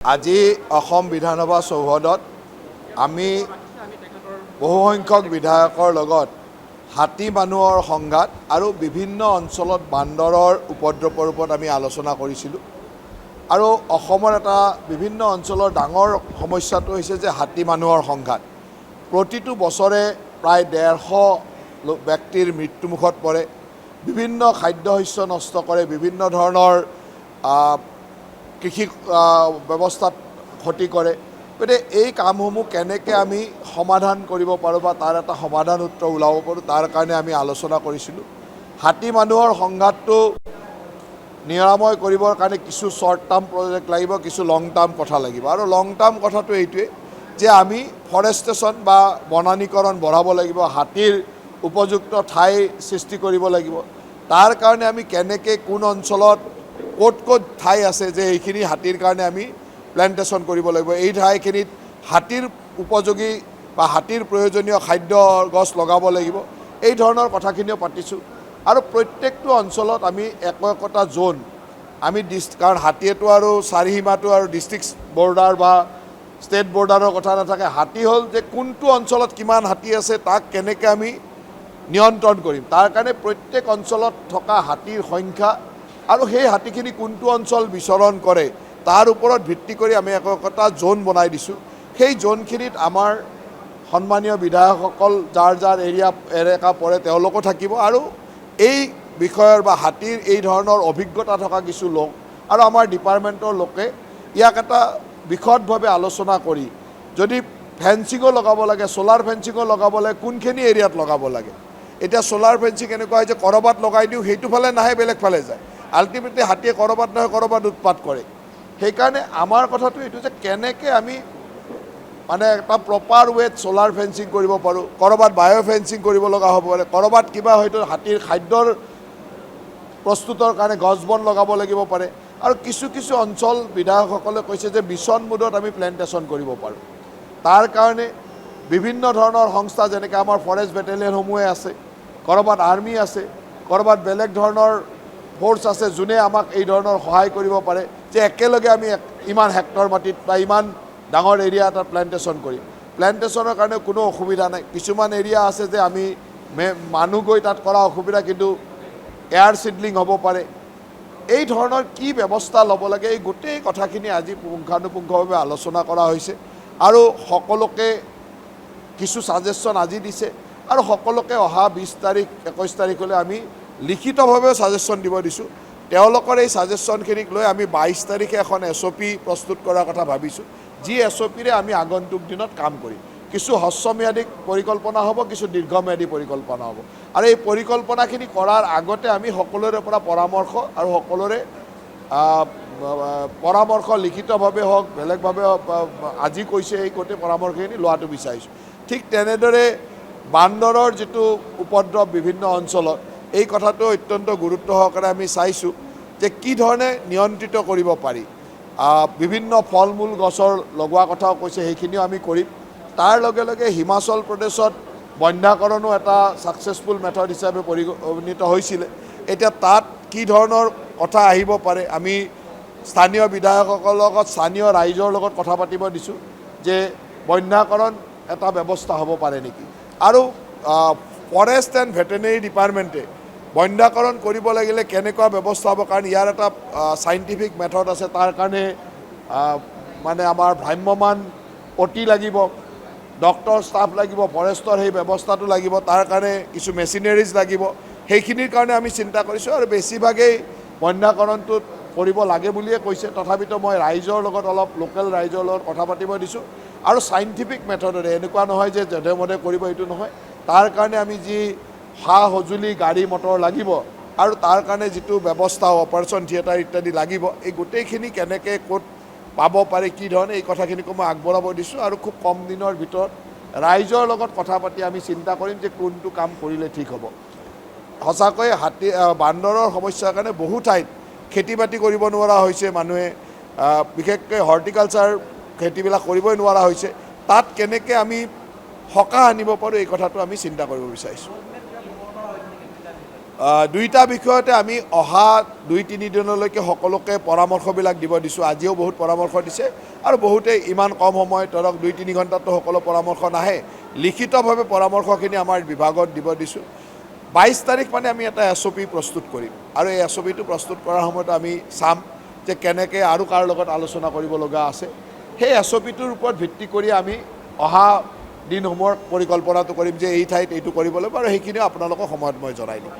আজি অসম বিধানসভা চৌহদত আমি বহুসংখ্যক বিধায়কৰ লগত হাতী মানুহৰ সংঘাত আৰু বিভিন্ন অঞ্চলত বান্দৰৰ উপদ্ৰৱৰ ওপৰত আমি আলোচনা কৰিছিলোঁ। আৰু অসমৰ এটা বিভিন্ন অঞ্চলৰ ডাঙৰ সমস্যাটো হৈছে যে হাতী মানুহৰ সংঘাত। প্ৰতিটো বছৰে প্ৰায় 150 ব্যক্তিৰ মৃত্যুমুখত পৰে, বিভিন্ন খাদ্যশস্য নষ্ট কৰে, বিভিন্ন ধৰণৰ কৃষি ব্যৱস্থাত ক্ষতি কৰে। গতিকে এই কামসমূহ কেনেকৈ আমি সমাধান কৰিব পাৰোঁ বা তাৰ এটা সমাধান সূত্ৰ ওলাব পাৰোঁ, তাৰ কাৰণে আমি আলোচনা কৰিছিলোঁ। হাতী মানুহৰ সংঘাতটো নিৰাময় কৰিবৰ কাৰণে কিছু শ্বৰ্ট টাৰ্ম প্ৰজেক্ট লাগিব, কিছু লং টাৰ্ম কথা লাগিব। আৰু লং টাৰ্ম কথাটো এইটোৱে যে আমি ফৰেষ্টেশ্যন বা বনানীকৰণ বঢ়াব লাগিব, হাতীৰ উপযুক্ত ঠাই সৃষ্টি কৰিব লাগিব। তাৰ কাৰণে আমি কেনেকৈ কোন অঞ্চলত ক'ত ক'ত ঠাই আছে যে এইখিনি হাতীৰ কাৰণে আমি প্লেণ্টেশ্যন কৰিব লাগিব, এই ঠাইখিনিত হাতীৰ উপযোগী বা হাতীৰ প্ৰয়োজনীয় খাদ্য গছ লগাব লাগিব, এই ধৰণৰ কথাখিনিও পাতিছোঁ। আৰু প্ৰত্যেকটো অঞ্চলত আমি একোটা জোন আমি কাৰণ হাতীয়েতো আৰু চাৰিসীমাটো আৰু ডিষ্ট্ৰিক্ট বৰ্ডাৰ বা ষ্টেট বৰ্ডাৰৰ কথা নাথাকে। হাতী হ'ল যে কোনটো অঞ্চলত কিমান হাতী আছে তাক কেনেকৈ আমি নিয়ন্ত্ৰণ কৰিম, তাৰ কাৰণে প্ৰত্যেক অঞ্চলত থকা হাতীৰ সংখ্যা আৰু সেই হাতীখিনি কোনটো অঞ্চল বিচৰণ কৰে তাৰ ওপৰত ভিত্তি কৰি আমি একোটা জোন বনাই দিছোঁ। সেই জোনখিনিত আমাৰ সন্মানীয় বিধায়কসকল যাৰ যাৰ এলেকা পৰে তেওঁলোকো থাকিব, আৰু এই বিষয়ৰ বা হাতীৰ এই ধৰণৰ অভিজ্ঞতা থকা কিছু লোক আৰু আমাৰ ডিপাৰ্টমেণ্টৰ লোকে ইয়াক এটা বিশদভাৱে আলোচনা কৰি যদি ফেঞ্চিঙো লগাব লাগে, ছ'লাৰ ফেঞ্চিঙো লগাব লাগে, কোনখিনি এৰিয়াত লগাব লাগে। এতিয়া ছ'লাৰ ফেঞ্চিং এনেকুৱা হয় যে ক'ৰবাত লগাই দিওঁ, সেইটো ফালে নাহে, বেলেগ ফালে যায়। আল্টিমেটলি হাতীয়ে ক'ৰবাত নহয় ক'ৰবাত উৎপাত কৰে। সেইকাৰণে আমাৰ কথাটো এইটো যে কেনেকৈ আমি মানে এটা প্ৰপাৰ ৱেত ছ'লাৰ ফেঞ্চিং কৰিব পাৰোঁ, ক'ৰবাত বায়' ফেঞ্চিং কৰিব লগা হ'ব পাৰে, ক'ৰবাত কিবা হয়তো হাতীৰ খাদ্যৰ প্ৰস্তুতৰ কাৰণে গছ বন লগাব লাগিব পাৰে। আৰু কিছু কিছু অঞ্চল বিধায়কসকলে কৈছে যে মিছন মোডত আমি প্লেণ্টেশ্যন কৰিব পাৰোঁ। তাৰ কাৰণে বিভিন্ন ধৰণৰ সংস্থা যেনেকৈ আমাৰ ফৰেষ্ট বেটেলিয়নসমূহে আছে, ক'ৰবাত আৰ্মি আছে, ক'ৰবাত বেলেগ ধৰণৰ ফ'ৰ্চ আছে যোনে আমাক এই ধৰণৰ সহায় কৰিব পাৰে যে একেলগে আমি ইমান হেক্টৰ মাটিত বা ইমান ডাঙৰ এৰিয়া এটা প্লেণ্টেশ্যন কৰিম। প্লেণ্টেশ্যনৰ কাৰণে কোনো অসুবিধা নাই। কিছুমান এৰিয়া আছে যে আমি মানুহ গৈ তাত কৰা অসুবিধা, কিন্তু এয়াৰ চিডলিং হ'ব পাৰে। এই ধৰণৰ কি ব্যৱস্থা ল'ব লাগে, এই গোটেই কথাখিনি আজি পুংখানুপুংখভাৱে আলোচনা কৰা হৈছে। আৰু সকলোকে কিছু ছাজেশ্যন আজি দিছে, আৰু সকলোকে অহা 20 তাৰিখ 21 তাৰিখলৈ আমি লিখিতভাৱেও ছাজেশ্যন দিব দিছোঁ। তেওঁলোকৰ এই ছাজেশ্যনখিনিক লৈ আমি 22 তাৰিখে এখন SOP প্ৰস্তুত কৰাৰ কথা ভাবিছোঁ, যি SOPৰে আমি আগন্তুক দিনত কাম কৰিম। কিছু হ্ৰস্বম্যাদী পৰিকল্পনা হ'ব, কিছু দীৰ্ঘম্যাদী পৰিকল্পনা হ'ব। আৰু এই পৰিকল্পনাখিনি কৰাৰ আগতে আমি সকলোৰে পৰা পৰামৰ্শ আৰু সকলোৰে পৰামৰ্শ লিখিতভাৱে হওক বেলেগভাৱে আজি কৈছে এই গোটেই পৰামৰ্শখিনি লোৱাটো বিচাৰিছোঁ। ঠিক তেনেদৰে বান্দৰৰ যিটো উপদ্ৰৱ বিভিন্ন অঞ্চলত, এই কথাটো অত্যন্ত গুৰুত্ব সহকাৰে আমি চাইছোঁ যে কি ধৰণে নিয়ন্ত্ৰিত কৰিব পাৰি। বিভিন্ন ফল মূল গছৰ লগোৱা কথাও কৈছে, সেইখিনিও আমি কৰিম। তাৰ লগে লগে হিমাচল প্ৰদেশত বন্যাকৰণো এটা ছাকচেছফুল মেথড হিচাপে পৰিগণিত হৈছিলে। এতিয়া তাত কি ধৰণৰ কথা আহিব পাৰে, আমি স্থানীয় বিধায়কসকলৰ লগত স্থানীয় ৰাইজৰ লগত কথা পাতিব দিছোঁ যে বন্যাকৰণ এটা ব্যৱস্থা হ'ব পাৰে নেকি। আৰু ফৰেষ্ট এণ্ড ভেটেনেৰী ডিপাৰ্টমেণ্টে বন্যাকৰণ কৰিব লাগিলে কেনেকুৱা ব্যৱস্থা হ'ব, কাৰণ ইয়াৰ এটা চাইণ্টিফিক মেথড আছে। তাৰ কাৰণে মানে আমাৰ ভ্ৰাম্যমান অতি লাগিব, ডক্টৰ ষ্টাফ লাগিব, ফৰেষ্টৰ সেই ব্যৱস্থাটো লাগিব, তাৰ কাৰণে কিছু মেচিনেৰিজ লাগিব। সেইখিনিৰ কাৰণে আমি চিন্তা কৰিছোঁ, আৰু বেছিভাগেই বন্যাকৰণটোত কৰিব লাগে বুলিয়ে কৈছে। তথাপিতো মই ৰাইজৰ লগত অলপ লোকেল ৰাইজৰ লগত কথা পাতিব দিছোঁ, আৰু চাইণ্টিফিক মেথডেৰে, এনেকুৱা নহয় যে যধে মধে কৰিব, এইটো নহয়। তাৰ কাৰণে আমি যি সা সঁজুলি গাড়ী মটৰ লাগিব, আৰু তাৰ কাৰণে যিটো ব্যৱস্থা অপাৰেশ্যন থিয়েটাৰ ইত্যাদি লাগিব, এই গোটেইখিনি কেনেকৈ ক'ত পাব পাৰে, কি ধৰণে, এই কথাখিনিকো মই আগবঢ়াব দিছোঁ। আৰু খুব কম দিনৰ ভিতৰত ৰাইজৰ লগত কথা পাতি আমি চিন্তা কৰিম যে কোনটো কাম কৰিলে ঠিক হ'ব। সঁচাকৈ বান্দৰৰ সমস্যাৰ কাৰণে বহু ঠাইত খেতি বাতি কৰিব নোৱাৰা হৈছে মানুহে, বিশেষকৈ হৰ্টিকালচাৰ খেতিবিলাক কৰিবই নোৱাৰা হৈছে। তাত কেনেকৈ আমি সকাহ আনিব পাৰোঁ, এই কথাটো আমি চিন্তা কৰিব বিচাৰিছোঁ। দুইটা বিষয়তে আমি অহা 2-3 দিনলৈকে সকলোকে পৰামৰ্শবিলাক দিব দিছোঁ। আজিও বহুত পৰামৰ্শ দিছে আৰু বহুতে ইমান কম সময় ধৰক 2-3 ঘণ্টাতো সকলো পৰামৰ্শ নাহে, লিখিতভাৱে পৰামৰ্শখিনি আমাৰ বিভাগত দিব দিছোঁ। 22 তাৰিখ মানে আমি এটা SOP প্ৰস্তুত কৰিম আৰু এই SOPটো প্ৰস্তুত কৰাৰ সময়ত আমি চাম যে কেনেকৈ আৰু কাৰ লগত আলোচনা কৰিব লগা আছে। সেই SOPটোৰ ওপৰত ভিত্তি কৰি আমি অহা দিনসমূহৰ পৰিকল্পনাটো কৰিম যে এই ঠাইত এইটো কৰিব লাগিব আৰু সেইখিনিও আপোনালোকক সময়ত মই জনাই দিম।